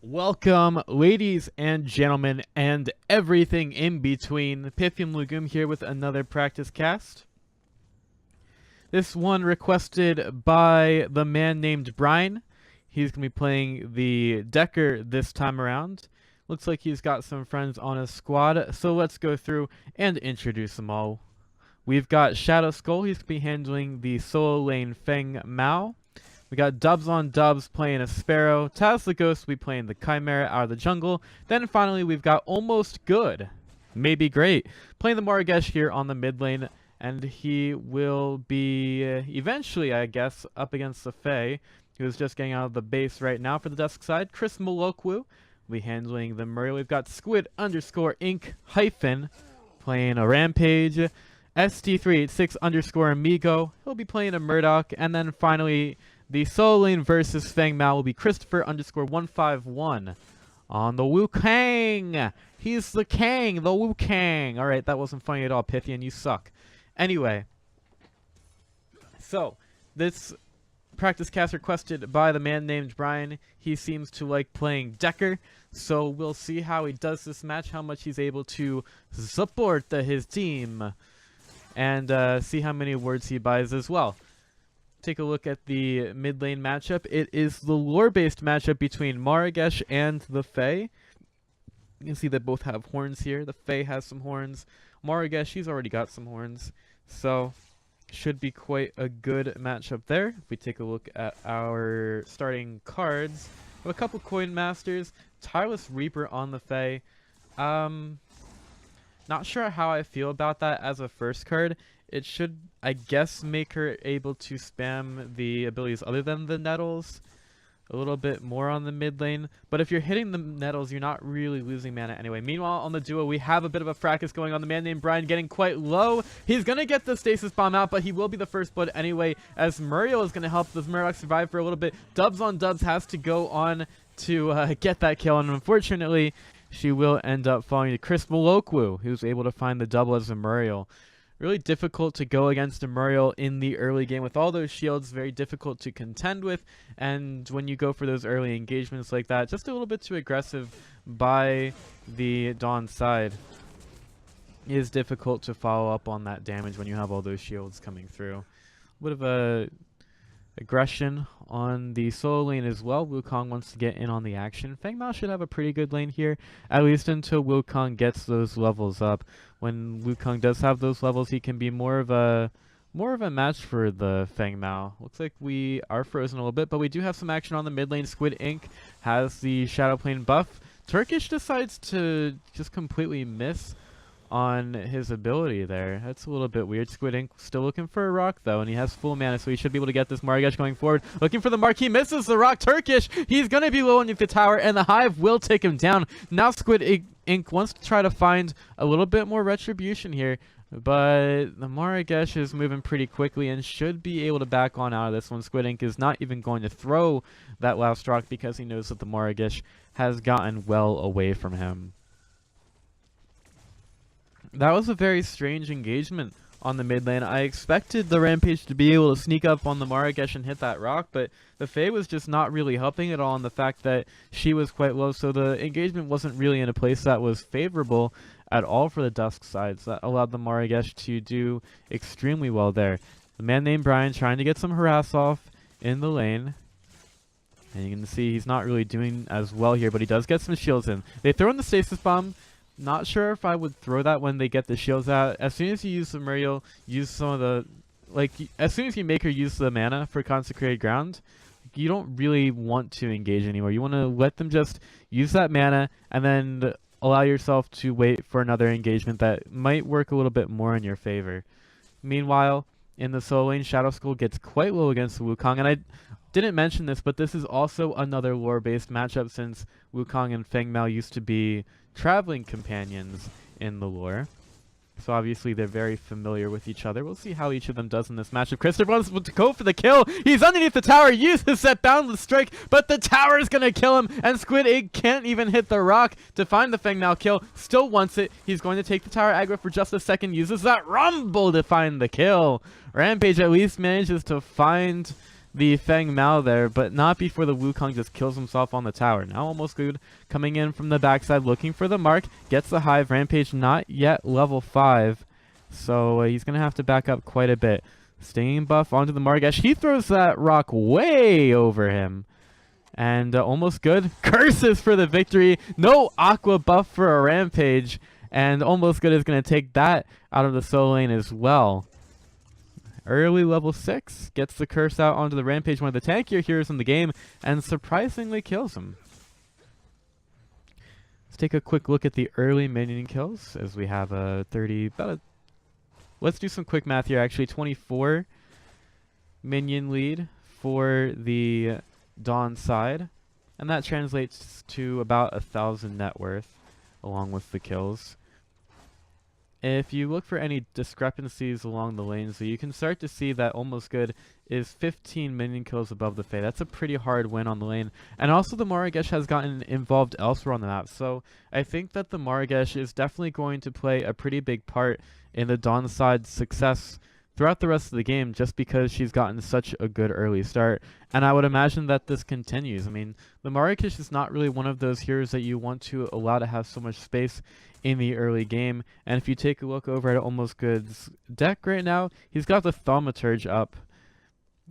Welcome, ladies and gentlemen, and everything in between. PythianLegume here with another practice cast. This one requested by TheManNamedBrian. He's going to be playing the Decker this time around. Looks like he's got some friends on his squad, so let's go through and introduce them all. We've got Shadow Skull. He's going to be handling the solo lane Feng Mao. We got Dubs on Dubs playing a Sparrow. Taz the Ghost will be playing the Chimera out of the jungle. Then finally we've got Almost Good, maybe great, playing the Morigesh here on the mid lane. And he will be eventually, I guess, up against the Fae, who's just getting out of the base right now for the Dusk side. Chris Malokwu will be handling the Murray. We've got Squid_Ink- playing a Rampage. ST386_Amigo, he'll be playing a Murdoch. And then finally, the solo lane versus Feng Mao will be Christopher_151 on the Wu Kang. He's the Kang, the Wu Kang. All right, that wasn't funny at all, Pythian. You suck. Anyway, so this practice cast requested by TheManNamedBrian. He seems to like playing Decker, so we'll see how he does this match, how much he's able to support his team, and see how many words he buys as well. Take a look at the mid lane matchup. It is the lore-based matchup between Morigesh and the Fae. You can see that both have horns here. The Fae has some horns. Morigesh, he's already got some horns. So, should be quite a good matchup there. If we take a look at our starting cards, we have a couple Coin Masters, Tireless Reaper on the Fae. Not sure how I feel about that as a first card. It should, I guess, make her able to spam the abilities other than the Nettles a little bit more on the mid lane. But if you're hitting the Nettles, you're not really losing mana anyway. Meanwhile, on the duo, we have a bit of a fracas going on. The man named Brian getting quite low. He's going to get the Stasis Bomb out, but he will be the first blood anyway, as Muriel is going to help this Murdoch survive for a little bit. Dubs on Dubs has to go on to get that kill, and unfortunately, she will end up falling to Chris Malokwu, who's able to find the double as a Muriel. Really difficult to go against a Muriel in the early game with all those shields, very difficult to contend with, and when you go for those early engagements like that, just a little bit too aggressive by the Dawn side. It is difficult to follow up on that damage when you have all those shields coming through. A bit of a aggression on the solo lane as well. Wukong wants to get in on the action. Feng Mao should have a pretty good lane here, at least until Wukong gets those levels up. When Wukong does have those levels, he can be more of a match for the Feng Mao. Looks like we are frozen a little bit, but we do have some action on the mid lane. Squid Ink has the Shadow Plane buff. Turkish decides to just completely miss on his ability there. That's a little bit weird. Squid Ink still looking for a rock though, and he has full mana, so he should be able to get this Morigesh going forward. Looking for the mark, he misses the rock. Turkish, he's gonna be low underneath the tower, and the Hive will take him down. Now Squid Ink wants to try to find a little bit more retribution here, but the Morigesh is moving pretty quickly and should be able to back on out of this one. Squid Ink is not even going to throw that last rock because he knows that the Morigesh has gotten well away from him. That was a very strange engagement on the mid lane. I expected the Rampage to be able to sneak up on the Morigesh and hit that rock, but the Fae was just not really helping at all, and the fact that she was quite low, so the engagement wasn't really in a place that was favorable at all for the Dusk sides. That allowed the Morigesh to do extremely well there. The man named Brian trying to get some harass off in the lane. And you can see he's not really doing as well here, but he does get some shields in. They throw in the Stasis Bomb. Not sure if I would throw that when they get the shields out. As soon as you use the Muriel, use some of the, as soon as you make her use the mana for Consecrated Ground, you don't really want to engage anymore. You want to let them just use that mana and then allow yourself to wait for another engagement that might work a little bit more in your favor. Meanwhile, in the solo lane, Shadow Skull gets quite low against Wukong, and I didn't mention this, but this is also another lore-based matchup since Wukong and Feng Mao used to be traveling companions in the lore. So obviously they're very familiar with each other. We'll see how each of them does in this matchup. Christopher wants to go for the kill. He's underneath the tower, uses that Boundless Strike, but the tower is going to kill him, and Squid Ink can't even hit the rock to find the Feng Mao kill. Still wants it. He's going to take the tower aggro for just a second, uses that Rumble to find the kill. Rampage at least manages to find the Feng Mao there, but not before the Wukong just kills himself on the tower. Now almost good, coming in from the backside, looking for the mark, gets the hive. Rampage not yet level 5, so he's going to have to back up quite a bit. Staying buff onto the Margesh. He throws that rock way over him. And almost good. Curses for the victory. No aqua buff for a Rampage. And almost good is going to take that out of the solo lane as well. Early level 6 gets the curse out onto the Rampage, one of the tankier heroes in the game, and surprisingly kills him. Let's take a quick look at the early minion kills as we have a 30, let's do some quick math here actually. 24 minion lead for the Dawn side, and that translates to about 1,000 net worth along with the kills. If you look for any discrepancies along the lanes, so you can start to see that Almost Good is 15 minion kills above the Fae. That's a pretty hard win on the lane. And also the Margesh has gotten involved elsewhere on the map. So I think that the Margesh is definitely going to play a pretty big part in the Dawn side's success throughout the rest of the game, just because she's gotten such a good early start. And I would imagine that this continues. I mean, the Margesh is not really one of those heroes that you want to allow to have so much space in the early game. And if you take a look over at Almost Good's deck right now, he's got the Thaumaturge up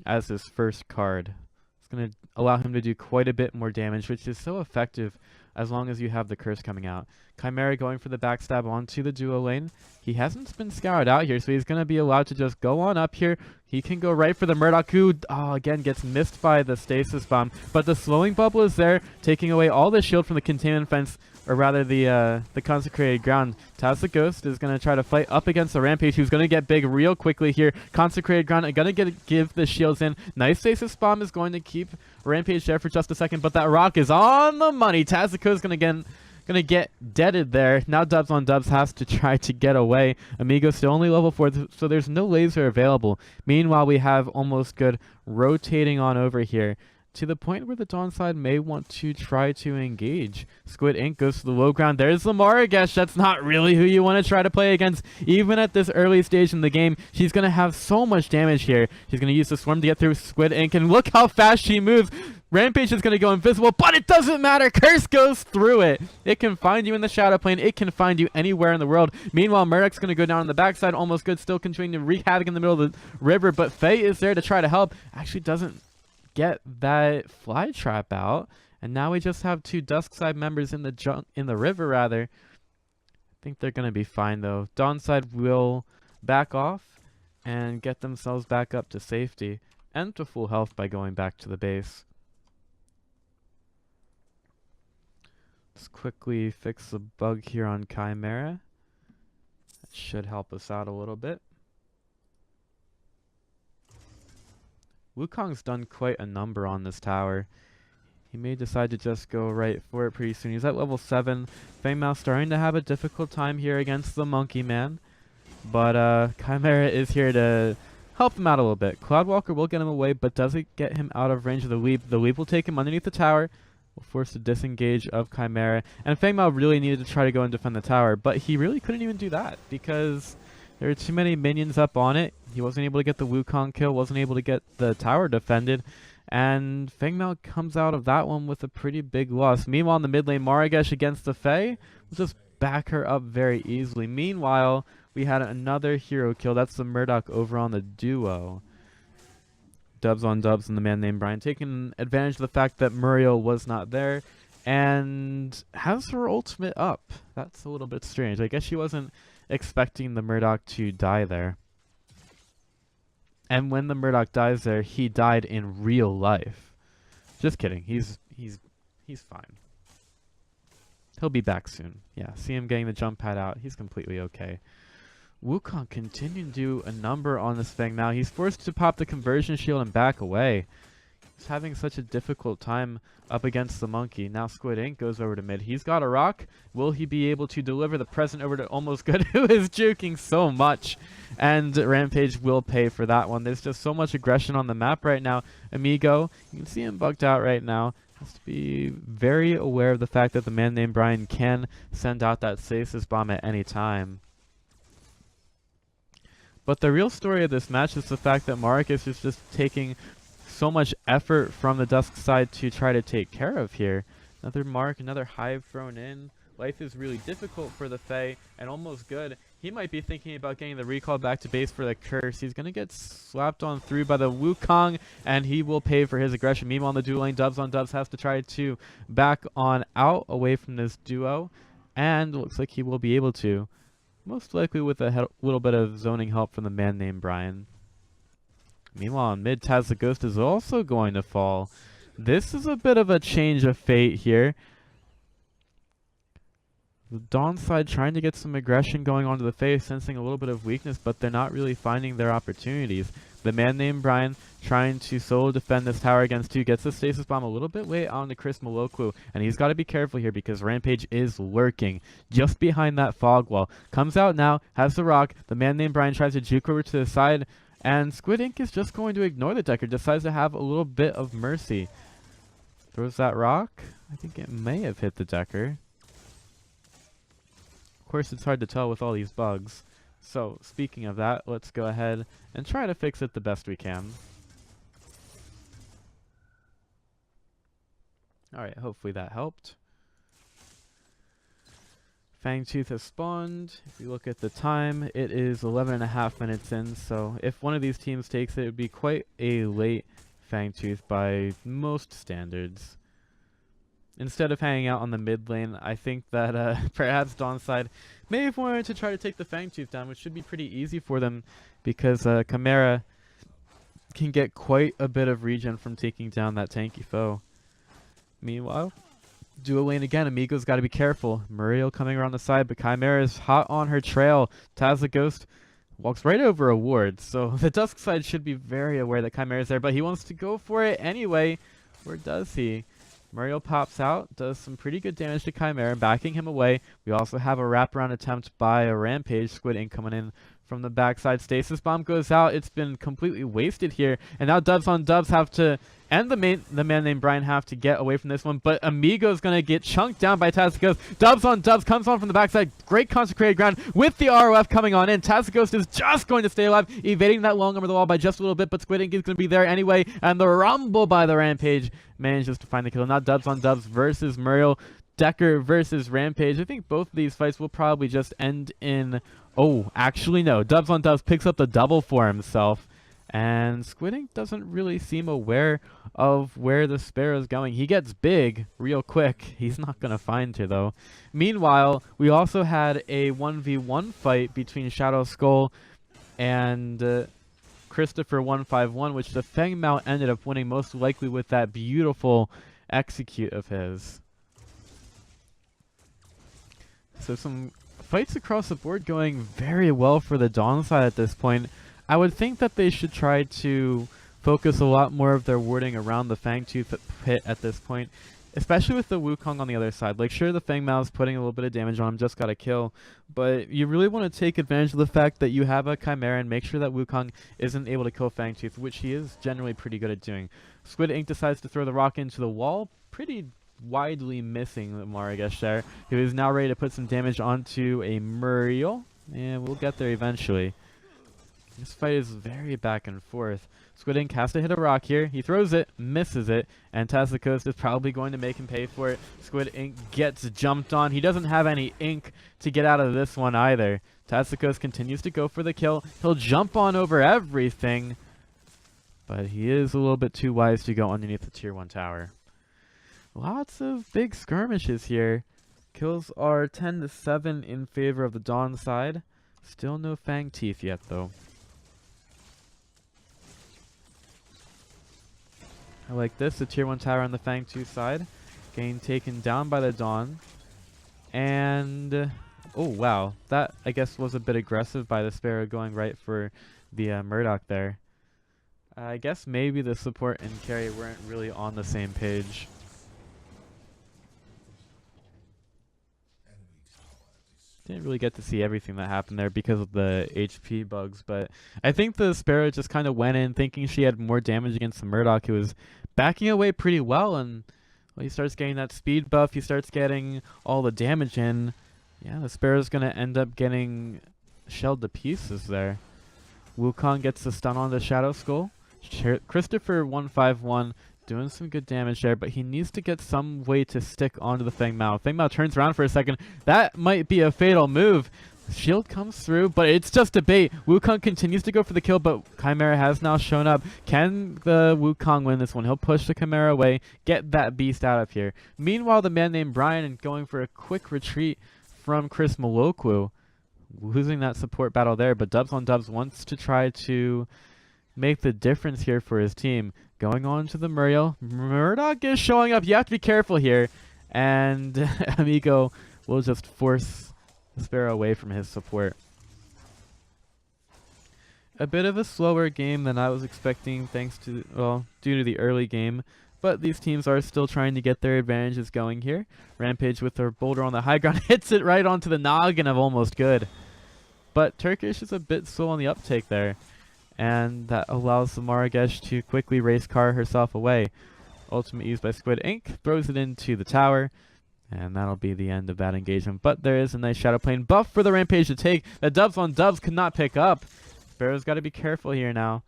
as his first card. It's going to allow him to do quite a bit more damage, which is so effective as long as you have the curse coming out. Chimera going for the backstab onto the duo lane. He hasn't been scoured out here, so he's going to be allowed to just go on up here. He can go right for the Murdoch, who, again, gets missed by the stasis bomb. But the slowing bubble is there, taking away all the shield from the containment fence, or rather the consecrated ground. Taz the Ghost is going to try to fight up against the Rampage, who's going to get big real quickly here. Consecrated ground, going to give the shields in. Nice stasis bomb is going to keep Rampage there for just a second, but that rock is on the money. Taz the Ghost is going to get deaded there. Now Dubs on Dubs has to try to get away. Amigo still only level 4, so there's no laser available. Meanwhile, we have Almost Good rotating on over here, to the point where the Dawn side may want to try to engage. Squid Ink goes to the low ground. There's the Margesh. That's not really who you want to try to play against. Even at this early stage in the game, she's going to have so much damage here. She's going to use the Swarm to get through Squid Ink, and look how fast she moves. Rampage is going to go invisible, but it doesn't matter. Curse goes through it. It can find you in the Shadow Plane. It can find you anywhere in the world. Meanwhile, Murdoch's going to go down on the backside. Almost Good still continuing to wreak havoc in the middle of the river, but Faye is there to try to help. Actually doesn't get that fly trap out, and now we just have two Duskside members in the river rather. I think they're going to be fine though. Dawnside will back off and get themselves back up to safety and to full health by going back to the base. Let's quickly fix the bug here on Chimera. That should help us out a little bit. Wukong's done quite a number on this tower. He may decide to just go right for it pretty soon. He's at level 7. Feng Mao starting to have a difficult time here against the Monkey Man. But Chimera is here to help him out a little bit. Cloudwalker will get him away, but does it get him out of range of the leap? The leap will take him underneath the tower. Will force the disengage of Chimera. And Feng Mao really needed to try to go and defend the tower, but he really couldn't even do that because there are too many minions up on it. He wasn't able to get the Wukong kill, wasn't able to get the tower defended, and Feng Mao comes out of that one with a pretty big loss. Meanwhile, in the mid lane, Margesh against the Fae will just back her up very easily. Meanwhile, we had another hero kill. That's the Murdoch over on the duo. Dubs on Dubs and the man named Brian, taking advantage of the fact that Muriel was not there and has her ultimate up. That's a little bit strange. I guess she wasn't expecting the Murdoch to die there. And when the Murdoch dies there, he died in real life. Just kidding. He's fine. He'll be back soon. Yeah, see him getting the jump pad out. He's completely okay. Wukong continuing to do a number on this Feng Mao. He's forced to pop the conversion shield and back away. He's having such a difficult time up against the monkey. Now Squid Ink goes over to mid. He's got a rock. Will he be able to deliver the present over to Almost Good, who is juking so much? And Rampage will pay for that one. There's just so much aggression on the map right now. Amigo, you can see him bugged out right now. Has to be very aware of the fact that the man named Brian can send out that stasis bomb at any time. But the real story of this match is the fact that Marcus is just taking so much effort from the Dusk side to try to take care of here. Another mark, another hive thrown in. Life is really difficult for the Fae, and almost good. He might be thinking about getting the recall back to base for the curse. He's going to get slapped on through by the Wukong, and he will pay for his aggression. Meanwhile, in the duo lane, Dubs on Dubs has to try to back on out away from this duo, and looks like he will be able to. Most likely with a little bit of zoning help from the man named Brian. Meanwhile, on mid, Taz the Ghost is also going to fall. This is a bit of a change of fate here. The Dawn side trying to get some aggression going onto the Fae, sensing a little bit of weakness, but they're not really finding their opportunities. The man named Brian trying to solo defend this tower against 2, gets the stasis bomb a little bit late on to Chris Maloku, and he's got to be careful here because Rampage is lurking just behind that fog wall. Comes out now, has the rock, the man named Brian tries to juke over to the side, and Squid Ink is just going to ignore the Decker, decides to have a little bit of mercy. Throws that rock. I think it may have hit the Decker. Of course, it's hard to tell with all these bugs. So, speaking of that, let's go ahead and try to fix it the best we can. Alright, hopefully that helped. Fangtooth has spawned. If you look at the time, it is 11.5 minutes in, so if one of these teams takes it, it would be quite a late Fangtooth by most standards. Instead of hanging out on the mid lane, I think that perhaps Dawnside may have wanted to try to take the Fangtooth down, which should be pretty easy for them because Chimera can get quite a bit of regen from taking down that tanky foe. Meanwhile, duo lane again, Amigo's got to be careful. Muriel coming around the side, but Chimera is hot on her trail. Taz the Ghost walks right over a ward, so the Dusk side should be very aware that Chimera is there, but he wants to go for it anyway. Where does he? Muriel pops out, does some pretty good damage to Chimera, backing him away. We also have a wraparound attempt by a Rampage. Squid Ink coming in from the backside. Stasis bomb goes out. It's been completely wasted here, and now Dubs on Dubs have to, and the man named Brian have to get away from this one, but Amigo's going to get chunked down by Taz the Ghost. Dubs on Dubs comes on from the backside. Great consecrated ground with the ROF coming on in. Taz the Ghost is just going to stay alive, evading that long arm of the wall by just a little bit, but Squid Ink is going to be there anyway, and the rumble by the Rampage manages to find the kill. Now Dubs on Dubs versus Muriel. Decker versus Rampage. I think both of these fights will probably just end in... Oh, actually no. Dubs on Dubs picks up the double for himself. And Squid Ink doesn't really seem aware of where the Sparrow is going. He gets big real quick. He's not going to find her, though. Meanwhile, we also had a 1v1 fight between Shadow Skull and Christopher 151, which the Feng Mao ended up winning, most likely with that beautiful execute of his. So some fights across the board going very well for the Dawn side at this point. I would think that they should try to focus a lot more of their warding around the Fangtooth pit at this point, especially with the Wukong on the other side. Like, sure, the Feng Mao is putting a little bit of damage on him, just got a kill, but you really want to take advantage of the fact that you have a Chimera and make sure that Wukong isn't able to kill Fangtooth, which he is generally pretty good at doing. Squid Ink decides to throw the rock into the wall, pretty widely missing the Marigesh there, who is now ready to put some damage onto a Muriel, and we'll get there eventually. This fight is very back and forth. Squid Ink has to hit a rock here. He throws it, misses it, and Taz the Ghost is probably going to make him pay for it. Squid Ink gets jumped on. He doesn't have any ink to get out of this one either. Taz the Ghost continues to go for the kill. He'll jump on over everything, but he is a little bit too wise to go underneath the tier 1 tower. Lots of big skirmishes here. Kills are 10-7 in favor of the Dawn side. Still no Fangtooth yet, though. I like this. The tier 1 tower on the Fangtooth side getting taken down by the Dawn. And... oh, wow. That, I guess, was a bit aggressive by the Sparrow going right for the Murdoch there. I guess maybe the support and carry weren't really on the same page. Didn't really get to see everything that happened there because of the HP bugs, but I think the Sparrow just kind of went in thinking she had more damage against the Murdoch, who was backing away pretty well, and well, he starts getting that speed buff, he starts getting all the damage in. Yeah, the Sparrow's going to end up getting shelled to pieces there. Wukong gets the stun on the Shadow Skull, Christopher 151 doing some good damage there, but he needs to get some way to stick onto the Feng Mao. Feng Mao turns around for a second. That might be a fatal move. Shield comes through, but it's just a bait. Wukong continues to go for the kill, but Chimera has now shown up. Can the Wukong win this one? He'll push the Chimera away, get that beast out of here. Meanwhile, the man named Brian going for a quick retreat from Chris Malokwu, losing that support battle there, but Dubs on Dubs wants to try to make the difference here for his team. Going on to the Muriel. Murdoch is showing up. You have to be careful here, and Amigo will just force the Sparrow away from his support. A bit of a slower game than I was expecting thanks to, well, due to the early game, but these teams are still trying to get their advantages going here. Rampage with their boulder on the high ground hits it right onto the noggin of Almost Good. But Turkish is a bit slow on the uptake there, and that allows the Maragesh to quickly race car herself away. Ultimate used by Squid Ink throws it into the tower, and that'll be the end of that engagement. But there is a nice Shadow Plane buff for the Rampage to take that Dubs on Dubs could not pick up. Sparrow's got to be careful here now.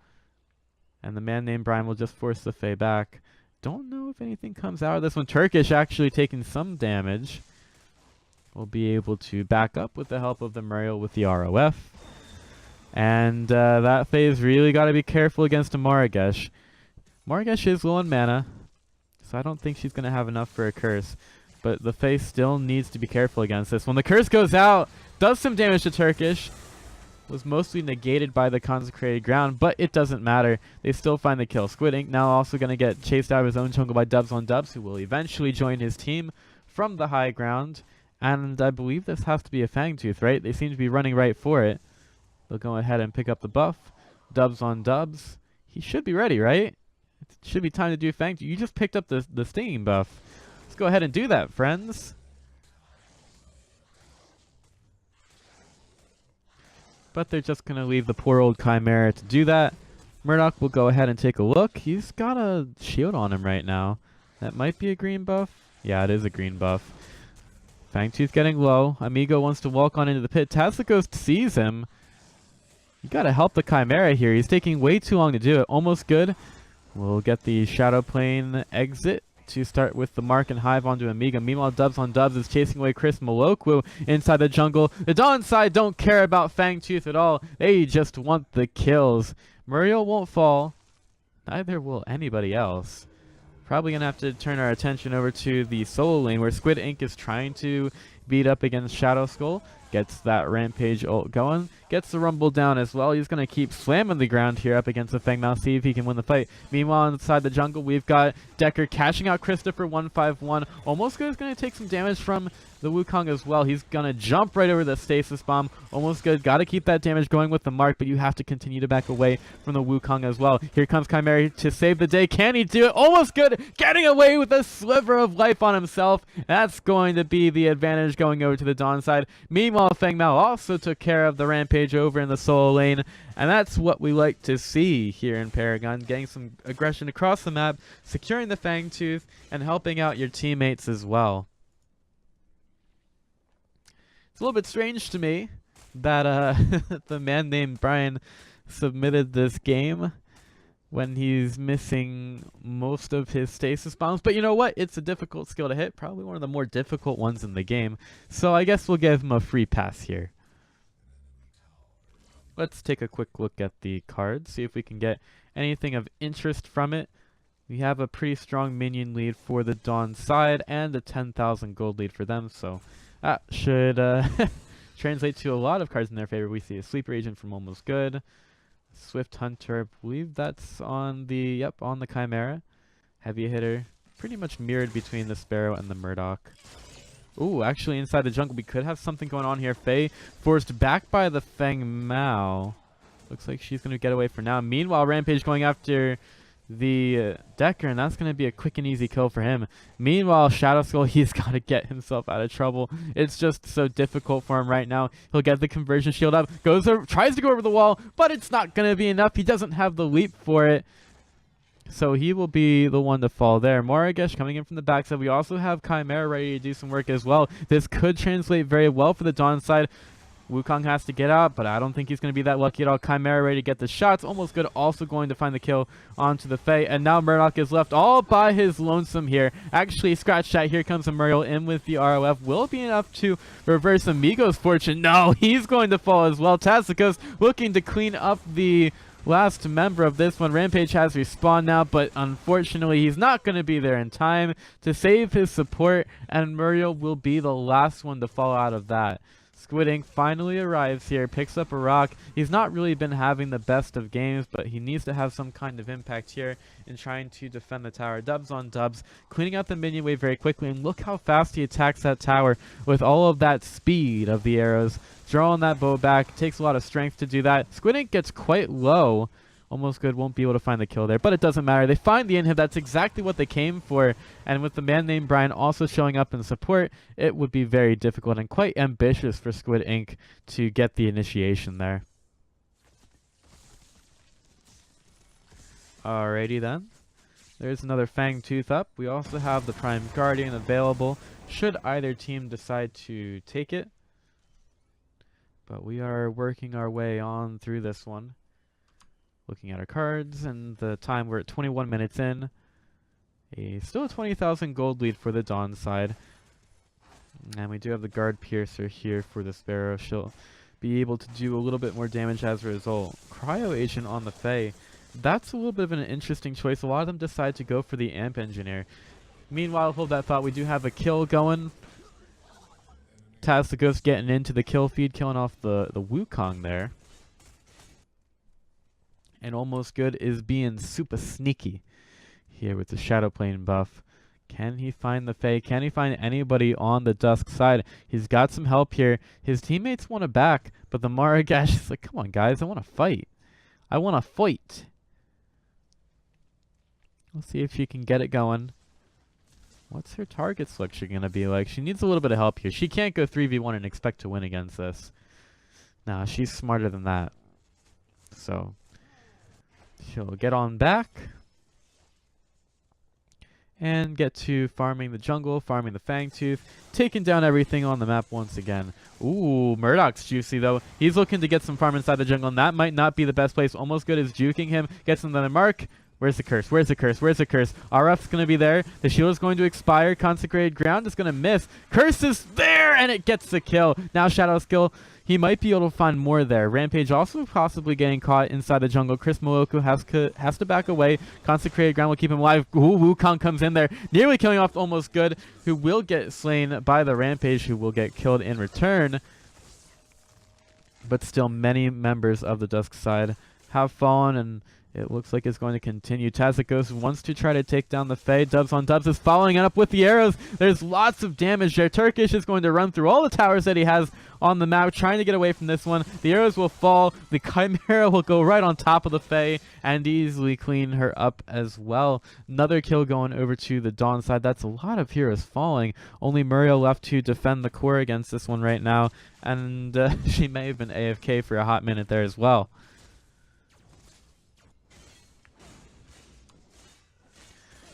And the man named Brian will just force the Fae back. Don't know if anything comes out of this one. Turkish actually taking some damage. Will be able to back up with the help of the Muriel with the ROF. And that Fae's really got to be careful against a Maragesh. Maragesh is low on mana, so I don't think she's going to have enough for a curse. But the Fae still needs to be careful against this. When the curse goes out, does some damage to Turkish. Was mostly negated by the consecrated ground, but it doesn't matter. They still find the kill. Squid Ink now also going to get chased out of his own jungle by Dubs on Dubs, who will eventually join his team from the high ground. And I believe this has to be a Fangtooth, right? They seem to be running right for it. They'll go ahead and pick up the buff. Dubs on Dubs. He should be ready, right? It should be time to do Fangtooth. You just picked up the stinging buff. Let's go ahead and do that, friends. But they're just going to leave the poor old Chimera to do that. Murdoch will go ahead and take a look. He's got a shield on him right now. That might be a green buff. Yeah, it is a green buff. Fangtooth getting low. Amigo wants to walk on into the pit. Tazaghost sees him. You got to help the Chimera here. He's taking way too long to do it. Almost Good. We'll get the Shadow Plane exit to start with the Mark and Hive onto Amiga. Meanwhile, Dubs on Dubs is chasing away Chris Malokwu inside the jungle. The Dawn side don't care about Fangtooth at all. They just want the kills. Muriel won't fall. Neither will anybody else. Probably going to have to turn our attention over to the solo lane where Squid Ink is trying to beat up against Shadow Skull. Gets that Rampage ult going. Gets the Rumble down as well. He's going to keep slamming the ground here up against the Feng Mao. See if he can win the fight. Meanwhile, inside the jungle, we've got Decker cashing out Christopher 151. Almost Good is going to take some damage from the Wukong as well. He's going to jump right over the stasis bomb. Almost Good. Got to keep that damage going with the Mark, but you have to continue to back away from the Wukong as well. Here comes Chimera to save the day. Can he do it? Almost Good. Getting away with a sliver of life on himself. That's going to be the advantage going over to the Dawn side. Meanwhile, Feng Mao also took care of the Rampage over in the solo lane, and that's what we like to see here in Paragon, getting some aggression across the map, securing the Fangtooth, and helping out your teammates as well. It's a little bit strange to me that the man named Brian submitted this game when he's missing most of his stasis bombs, but you know what? It's a difficult skill to hit, probably one of the more difficult ones in the game, so I guess we'll give him a free pass here. Let's take a quick look at the cards, see if we can get anything of interest from it. We have a pretty strong minion lead for the Dawn side and a 10,000 gold lead for them, so that should translate to a lot of cards in their favor. We see a Sleeper Agent from Almost Good, Swift Hunter, I believe that's on the, yep, on the Chimera. Heavy Hitter, pretty much mirrored between the Sparrow and the Murdoch. Ooh, actually inside the jungle we could have something going on here. Faye forced back by the Feng Mao. Looks like she's going to get away for now. Meanwhile, Rampage going after the Decker, and that's going to be a quick and easy kill for him. Meanwhile, Shadow Skull, he's got to get himself out of trouble. It's just so difficult for him right now. He'll get the conversion shield up, goes over, tries to go over the wall, but it's not going to be enough. He doesn't have the leap for it. So he will be the one to fall there. Maragesh coming in from the backside. We also have Chimera ready to do some work as well. This could translate very well for the Dawn side. Wukong has to get out, but I don't think he's going to be that lucky at all. Chimera ready to get the shots. Almost good. Also going to find the kill onto the Fae. And now Murdoch is left all by his lonesome here. Actually, scratch that. Here comes a Muriel in with the ROF. Will be enough to reverse Amigo's fortune. No, he's going to fall as well. Tazikos looking to clean up the last member of this one. Rampage has respawned now, but unfortunately he's not going to be there in time to save his support, and Muriel will be the last one to fall out of that. Squid Ink finally arrives here, picks up a rock. He's not really been having the best of games, but he needs to have some kind of impact here in trying to defend the tower. Dubs on dubs, cleaning out the minion wave very quickly, and look how fast he attacks that tower with all of that speed of the arrows. Drawing that bow back, takes a lot of strength to do that. Squid Ink gets quite low. Almost good, won't be able to find the kill there, but it doesn't matter. They find the inhib, that's exactly what they came for, and with the man named Brian also showing up in support, it would be very difficult and quite ambitious for Squid Ink to get the initiation there. Alrighty then. There's another Fang Tooth up. We also have the Prime Guardian available, should either team decide to take it. But we are working our way on through this one. Looking at our cards, and the time we're at 21 minutes in. Still a 20,000 gold lead for the Dawn side. And we do have the Guard Piercer here for the Sparrow. She'll be able to do a little bit more damage as a result. Cryo Agent on the Fae. That's a little bit of an interesting choice. A lot of them decide to go for the Amp Engineer. Meanwhile, hold that thought, we do have a kill going. Taz the Ghost getting into the kill feed, killing off the Wukong there. And Almost Good is being super sneaky here with the Shadow Plane buff. Can he find the Fae? Can he find anybody on the Dusk side? He's got some help here. His teammates want to back, but the Maragash is like, come on guys, I want to fight. I want to fight. Let's see if she can get it going. What's her target selection going to be like? She needs a little bit of help here. She can't go 3v1 and expect to win against this. Nah, she's smarter than that. So she'll get on back and get to farming the jungle, farming the Fangtooth, taking down everything on the map once again. Ooh, Murdoch's juicy though. He's looking to get some farm inside the jungle, and that might not be the best place. Almost Good is juking him, gets another mark. Where's the curse? Where's the curse? Where's the curse? RF's going to be there. The shield is going to expire. Consecrated Ground is going to miss. Curse is there, and it gets the kill. Now Shadow Skill, he might be able to find more there. Rampage also possibly getting caught inside the jungle. Chris Moloku has to back away. Consecrated Ground will keep him alive. Ooh, Wukong comes in there, nearly killing off Almost Good, who will get slain by the Rampage, who will get killed in return. But still, many members of the Dusk side have fallen, and it looks like it's going to continue. Tazikos wants to try to take down the Fae. Dubs on Dubs is following it up with the arrows. There's lots of damage there. Turkish is going to run through all the towers that he has on the map, trying to get away from this one. The arrows will fall. The Chimera will go right on top of the Fae and easily clean her up as well. Another kill going over to the Dawn side. That's a lot of heroes falling. Only Muriel left to defend the core against this one right now. And she may have been AFK for a hot minute there as well.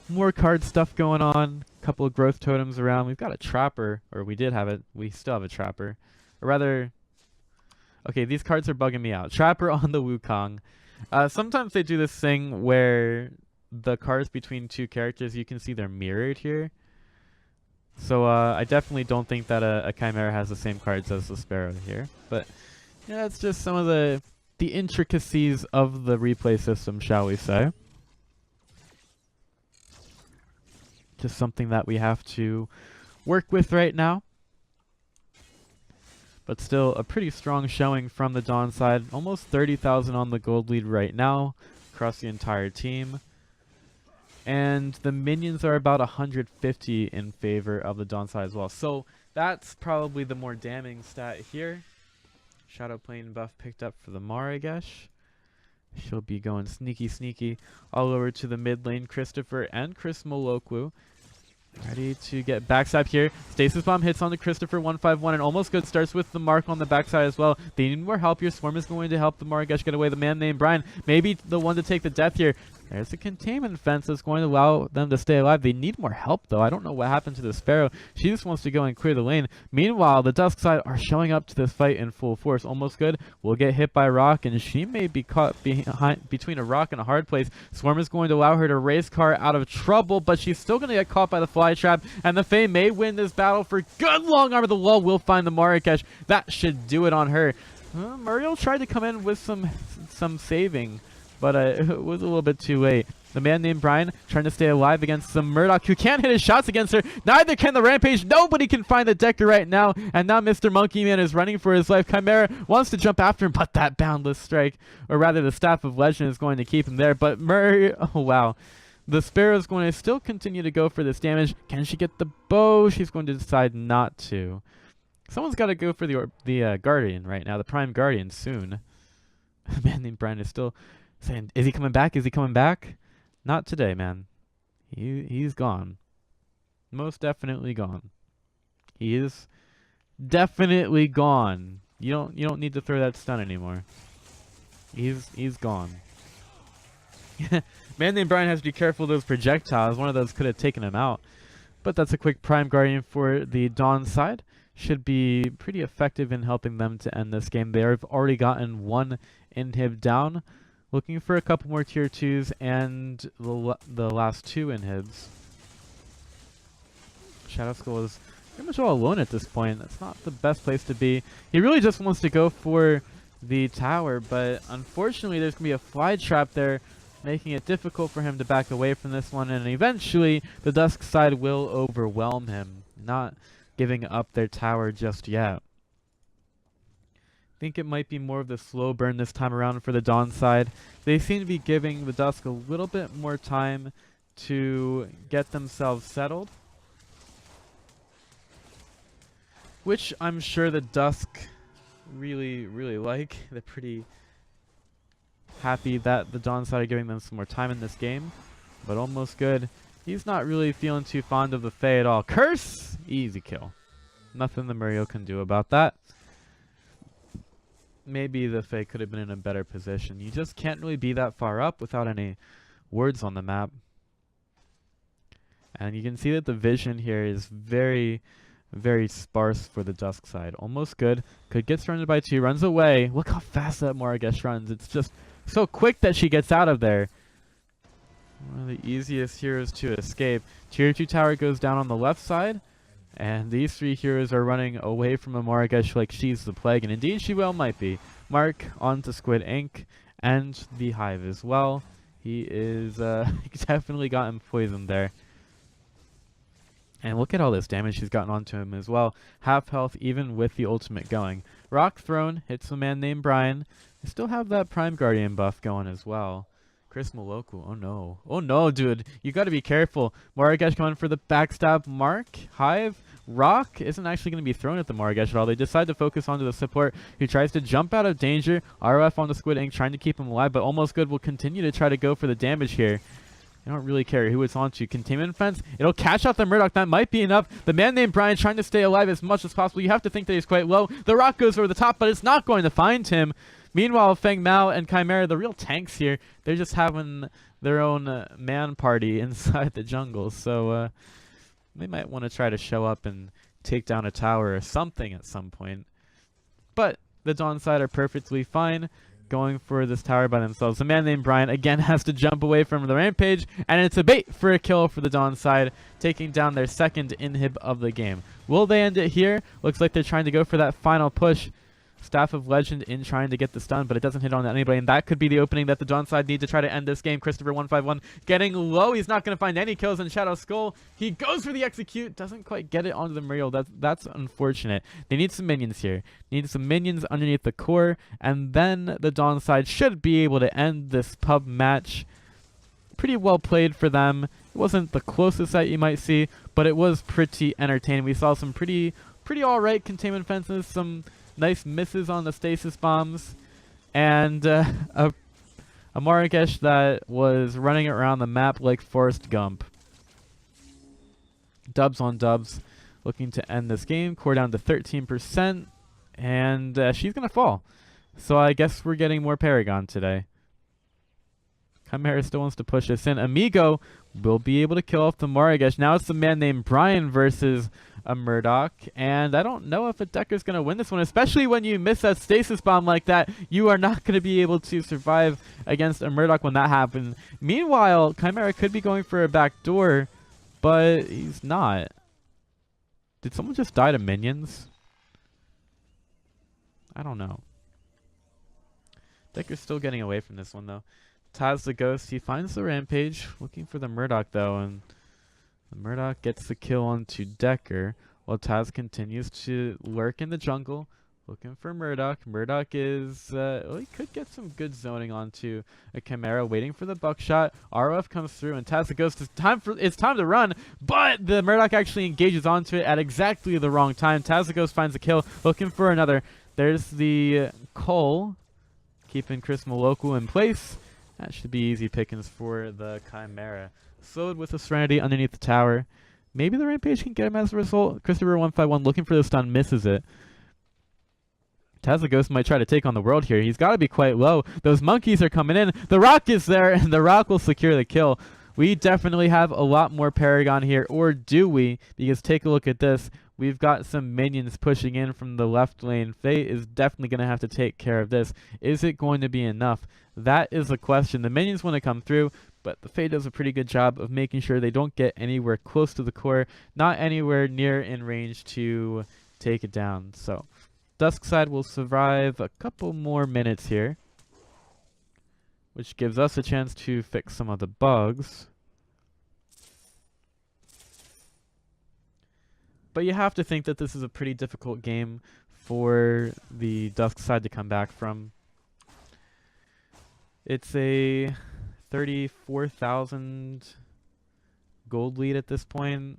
More card stuff going on. A couple of growth totems around. We've got a trapper, or we did have it. We still have a trapper. Or rather, okay, these cards are bugging me out. Trapper on the Wukong. Sometimes they do this thing where the cards between two characters, you can see they're mirrored here. So I definitely don't think that a Chimera has the same cards as the Sparrow here. But yeah, it's just some of the intricacies of the replay system, shall we say. Just something that we have to work with right now. But still a pretty strong showing from the Dawn side. Almost 30,000 on the gold lead right now across the entire team. And the minions are about 150 in favor of the Dawn side as well. So that's probably the more damning stat here. Shadow Plane buff picked up for the Maragash. She'll be going sneaky all over to the mid lane. Christopher and Chris Moloku ready to get backstab here. Stasis Bomb hits onto Christopher 151, and Almost Good starts with the mark on the backside as well. They need more help here. Swarm is going to help the Maragash get away. The man named Brian, maybe the one to take the death here. There's a containment fence that's going to allow them to stay alive. They need more help, though. I don't know what happened to the Sparrow. She just wants to go and clear the lane. Meanwhile, the Dusk side are showing up to this fight in full force. Almost good. Will get hit by Rock, and she may be caught between a rock and a hard place. Swarm is going to allow her to race car out of trouble, but she's still going to get caught by the fly trap, and the Fae may win this battle for good. Long arm of the lull will find the Marrakesh. That should do it on her. Muriel tried to come in with some saving, but it was a little bit too late. The man named Brian trying to stay alive against some Murdoch who can't hit his shots against her. Neither can the Rampage. Nobody can find the Decker right now. And now Mr. Monkey Man is running for his life. Chimera wants to jump after him, but that Boundless Strike, or rather the Staff of Legend, is going to keep him there. But oh wow. The Sparrow is going to still continue to go for this damage. Can she get the bow? She's going to decide not to. Someone's got to go for the Guardian right now, the Prime Guardian soon. A man named Brian is still saying, is he coming back? Is he coming back? Not today, man. He's gone. Most definitely gone. He is definitely gone. You don't need to throw that stun anymore. He's gone. Man named Brian has to be careful of those projectiles. One of those could have taken him out. But that's a quick Prime Guardian for the Dawn side. Should be pretty effective in helping them to end this game. They've already gotten one inhib down. Looking for a couple more tier 2s and the last 2 inhibs. Shadow Skull is pretty much all alone at this point. That's not the best place to be. He really just wants to go for the tower, but unfortunately there's going to be a fly trap there, making it difficult for him to back away from this one, and eventually the Dusk side will overwhelm him, not giving up their tower just yet. I think it might be more of the slow burn this time around for the Dawn side. They seem to be giving the Dusk a little bit more time to get themselves settled, which I'm sure the Dusk really like. They're pretty happy that the Dawn side are giving them some more time in this game, but almost good. He's not really feeling too fond of the Fae at all. Curse! Easy kill. Nothing the Muriel can do about that. Maybe the Fae could have been in a better position. You just can't really be that far up without any words on the map. And you can see that the vision here is very sparse for the Dusk side. Almost good. Could get surrounded by 2. Runs away. Look how fast that Moragesh runs. It's just so quick that she gets out of there. One of the easiest heroes to escape. Tier 2 tower goes down on the left side. And these 3 heroes are running away from a Moragesh like she's the plague. And indeed she well might be. Mark onto Squid Ink and the Hive as well. He is he's definitely gotten poisoned there. And look at all this damage she's gotten onto him as well. Half health even with the ultimate going. Rock thrown hits a man named Brian. They still have that Prime Guardian buff going as well. Chris Moloku, oh no. Oh no, dude. You gotta be careful. Moragesh going for the backstab. Mark, Hive, Rock isn't actually going to be thrown at the Moragesh at all. They decide to focus onto the support who tries to jump out of danger. ROF on the Squid Ink trying to keep him alive, but almost good will continue to try to go for the damage here. I don't really care who it's onto. Containment fence. It'll catch out the Murdoch. That might be enough. The man named Brian trying to stay alive as much as possible. You have to think that he's quite low. The rock goes over the top, but it's not going to find him. Meanwhile, Feng Mao and Chimera, the real tanks here, they're just having their own man party inside the jungle. So they might want to try to show up and take down a tower or something at some point. But the Dawn side are perfectly fine going for this tower by themselves. The man named Brian again has to jump away from the Rampage, and it's a bait for a kill for the Dawn side, taking down their second inhib of the game. Will they end it here? Looks like they're trying to go for that final push. Staff of Legend in trying to get the stun, but it doesn't hit on anybody, and that could be the opening that the Dawn side need to try to end this game. Christopher151 getting low. He's not going to find any kills in Shadow Skull. He goes for the execute. Doesn't quite get it onto the Muriel. That's unfortunate. They need some minions here. Need some minions underneath the core, and then the Dawn side should be able to end this pub match. Pretty well played for them. It wasn't the closest that you might see, but it was pretty entertaining. We saw some pretty alright containment fences, some nice misses on the stasis bombs, and a Marrakesh that was running around the map like Forrest Gump. Dubs on dubs, looking to end this game. Core down to 13%, and she's going to fall. So I guess we're getting more Paragon today. Chimera still wants to push this in. Amigo will be able to kill off the Marigesh. Now it's the man named Brian versus a Murdoch, and I don't know if a Decker's going to win this one, especially when you miss that stasis bomb like that. You are not going to be able to survive against a Murdoch when that happens. Meanwhile, Chimera could be going for a back door, but he's not. Did someone just die to minions? I don't know. Decker's still getting away from this one, though. Taz the Ghost, he finds the Rampage, looking for the Murdoch, though, and the Murdoch gets the kill onto Decker, while Taz continues to lurk in the jungle, looking for Murdoch. Murdoch is, well, he could get some good zoning onto a Chimera, waiting for the buckshot. ROF comes through, and Taz the Ghost, it's time to run, but the Murdoch actually engages onto it at exactly the wrong time. Taz the Ghost finds a kill, looking for another. There's the Cole, keeping Chris Moloku in place. That should be easy pickings for the Chimera. Slowed with the Serenity underneath the tower. Maybe the Rampage can get him as a result. Christopher 151 looking for the stun, misses it. Taz the Ghost might try to take on the world here. He's got to be quite low. Those monkeys are coming in. The Rock is there, and the Rock will secure the kill. We definitely have a lot more Paragon here, or do we? Because take a look at this. We've got some minions pushing in from the left lane. Faye is definitely going to have to take care of this. Is it going to be enough? That is the question. The minions want to come through, but the Faye does a pretty good job of making sure they don't get anywhere close to the core, not anywhere near in range to take it down. So Duskside will survive a couple more minutes here, which gives us a chance to fix some of the bugs. But you have to think that this is a pretty difficult game for the Duskside to come back from. It's a 34,000 gold lead at this point.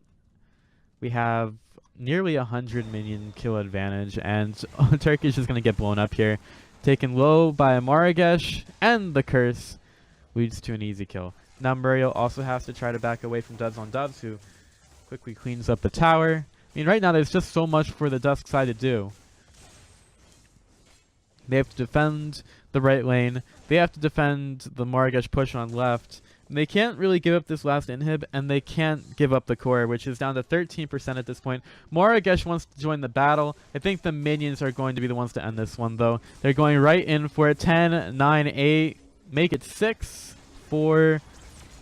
We have nearly 100 minion kill advantage, and Turkish is going to get blown up here. Taken low by Marigesh, and the curse leads to an easy kill. Now Muriel also has to try to back away from Dubs on Dubs, who quickly cleans up the tower. I mean, right now there's just so much for the Dusk side to do. They have to defend the right lane. They have to defend the Marigesh push on left. And they can't really give up this last inhib, and they can't give up the core, which is down to 13% at this point. Marigesh wants to join the battle. I think the minions are going to be the ones to end this one, though. They're going right in for it. 10, 9, 8. Make it 6, 4,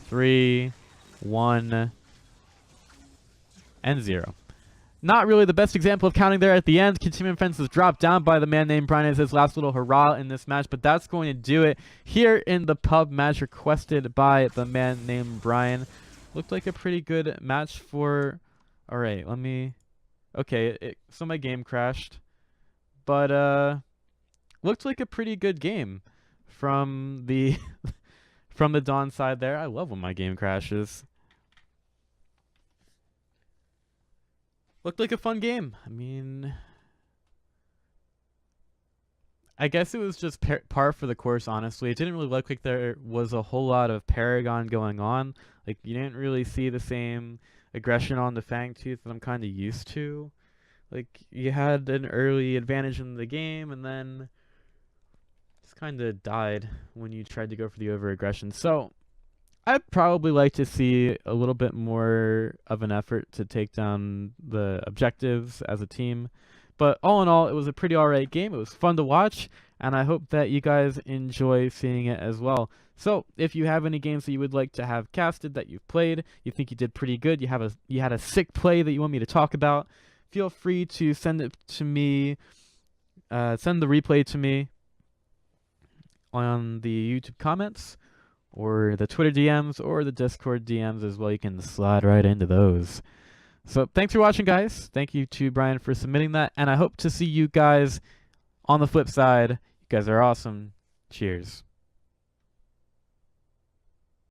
3, 1, and 0. Not really the best example of counting there at the end. Continuing Fence is dropped down by the man named Brian as his last little hurrah in this match, but that's going to do it here in the pub match requested by the man named Brian. Looked like a pretty good match for... Alright, let me... Okay, so my game crashed. But, looked like a pretty good game from the... from the Dawn side there. I love when my game crashes. Looked like a fun game. I mean, I guess it was just par for the course, honestly. It didn't really look like there was a whole lot of Paragon going on. Like, you didn't really see the same aggression on the Fangtooth that I'm kind of used to. Like, you had an early advantage in the game, and then just kind of died when you tried to go for the over-aggression. So I'd probably like to see a little bit more of an effort to take down the objectives as a team. But all in all, it was a pretty alright game. It was fun to watch, and I hope that you guys enjoy seeing it as well. So if you have any games that you would like to have casted that you've played, you think you did pretty good, you had a sick play that you want me to talk about, feel free to send it to me, send the replay to me on the YouTube comments, or the Twitter DMs, or the Discord DMs as well. You can slide right into those. So thanks for watching, guys. Thank you to Brian for submitting that, and I hope to see you guys on the flip side. You guys are awesome. Cheers.